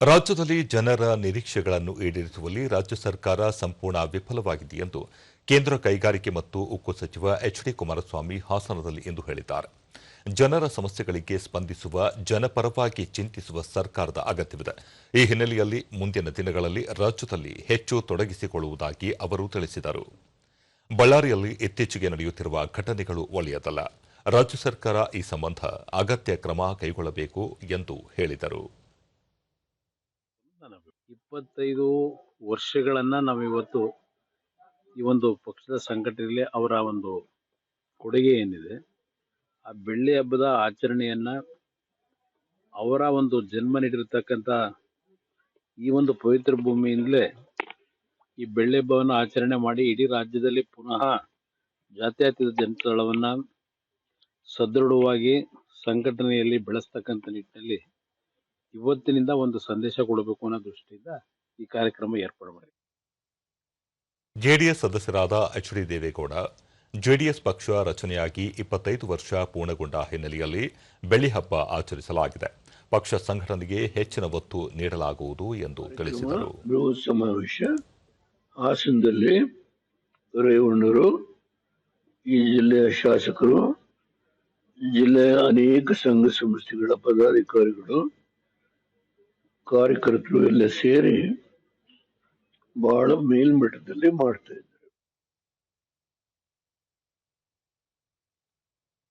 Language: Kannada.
ರಾಜ್ಯದಲ್ಲಿ ಜನರ ನಿರೀಕ್ಷೆಗಳನ್ನು ಈಡೇರಿಸುವಲ್ಲಿ ರಾಜ್ಯ ಸರ್ಕಾರ ಸಂಪೂರ್ಣ ವಿಫಲವಾಗಿದೆ ಎಂದು ಕೇಂದ್ರ ಕೈಗಾರಿಕೆ ಮತ್ತು ಉಕ್ಕು ಸಚಿವ ಎಚ್ಡಿ ಕುಮಾರಸ್ವಾಮಿ ಹಾಸನದಲ್ಲಿ ಇಂದು ಹೇಳಿದ್ದಾರೆ. ಜನರ ಸಮಸ್ಯೆಗಳಿಗೆ ಸ್ಪಂದಿಸುವ, ಜನಪರವಾಗಿ ಚಿಂತಿಸುವ ಸರ್ಕಾರದ ಅಗತ್ಯವಿದೆ. ಈ ಹಿನ್ನೆಲೆಯಲ್ಲಿ ಮುಂದಿನ ದಿನಗಳಲ್ಲಿ ರಾಜ್ಯದಲ್ಲಿ ಹೆಚ್ಚು ತೊಡಗಿಸಿಕೊಳ್ಳುವುದಾಗಿ ಅವರು ತಿಳಿಸಿದರು. ಬಳ್ಳಾರಿಯಲ್ಲಿ ಇತ್ತೀಚೆಗೆ ನಡೆಯುತ್ತಿರುವ ಘಟನೆಗಳು ಒಳ್ಳೆಯದಲ್ಲ. ರಾಜ್ಯ ಸರ್ಕಾರ ಈ ಸಂಬಂಧ ಅಗತ್ಯ ಕ್ರಮ ಕೈಗೊಳ್ಳಬೇಕು ಎಂದು ಹೇಳಿದರು. 25 ವರ್ಷಗಳನ್ನ ನಾವಿವತ್ತು ಈ ಒಂದು ಪಕ್ಷದ ಸಂಘಟನೆಯಲ್ಲಿ ಅವರ ಒಂದು ಕೊಡುಗೆ ಏನಿದೆ, ಆ ಬೆಳ್ಳಿ ಹಬ್ಬದ ಆಚರಣೆಯನ್ನ ಅವರ ಒಂದು ಜನ್ಮ ನೀಡಿರತಕ್ಕಂತ ಈ ಒಂದು ಪವಿತ್ರ ಭೂಮಿಯಿಂದಲೇ ಈ ಬೆಳ್ಳಿ ಹಬ್ಬವನ್ನು ಆಚರಣೆ ಮಾಡಿ ಇಡೀ ರಾಜ್ಯದಲ್ಲಿ ಪುನಃ ಜಾತ್ಯತೀತ ಜನತಾದಳವನ್ನ ಸದೃಢವಾಗಿ ಸಂಘಟನೆಯಲ್ಲಿ ಬೆಳೆಸ್ತಕ್ಕಂಥ ನಿಟ್ಟಿನಲ್ಲಿ ಇವತ್ತಿನಿಂದ ಒಂದು ಸಂದೇಶ ಕೊಡಬೇಕು ಅನ್ನೋ ದೃಷ್ಟಿಯಿಂದ ಈ ಕಾರ್ಯಕ್ರಮ ಏರ್ಪಾಡು ಮಾಡಿದೆ. ಜೆಡಿಎಸ್ ಸದಸ್ಯರಾದ ಎಚ್ಡಿ ದೇವೇಗೌಡ, ಜೆಡಿಎಸ್ ಪಕ್ಷ ರಚನೆಯಾಗಿ 25 ವರ್ಷ ಪೂರ್ಣಗೊಂಡ ಹಿನ್ನೆಲೆಯಲ್ಲಿ ಬೆಳ್ಳಿ ಹಬ್ಬ ಆಚರಿಸಲಾಗಿದೆ. ಪಕ್ಷ ಸಂಘಟನೆಗೆ ಹೆಚ್ಚಿನ ಒತ್ತು ನೀಡಲಾಗುವುದು ಎಂದು ತಿಳಿಸಿದರು. ಬೃಹತ್ ಸಮಾವೇಶ ಹಾಸನದಲ್ಲಿ ರೇವಣ್ಣರು, ಈ ಜಿಲ್ಲೆಯ ಶಾಸಕರು, ಜಿಲ್ಲೆಯ ಅನೇಕ ಸಂಘ ಸಂಸ್ಥೆಗಳ ಪದಾಧಿಕಾರಿಗಳು, ಕಾರ್ಯಕರ್ತರು ಎಲ್ಲ ಸೇರಿ ಬಹಳ ಮೇಲ್ಮಟ್ಟದಲ್ಲಿ ಮಾಡ್ತಾ ಇದ್ದಾರೆ.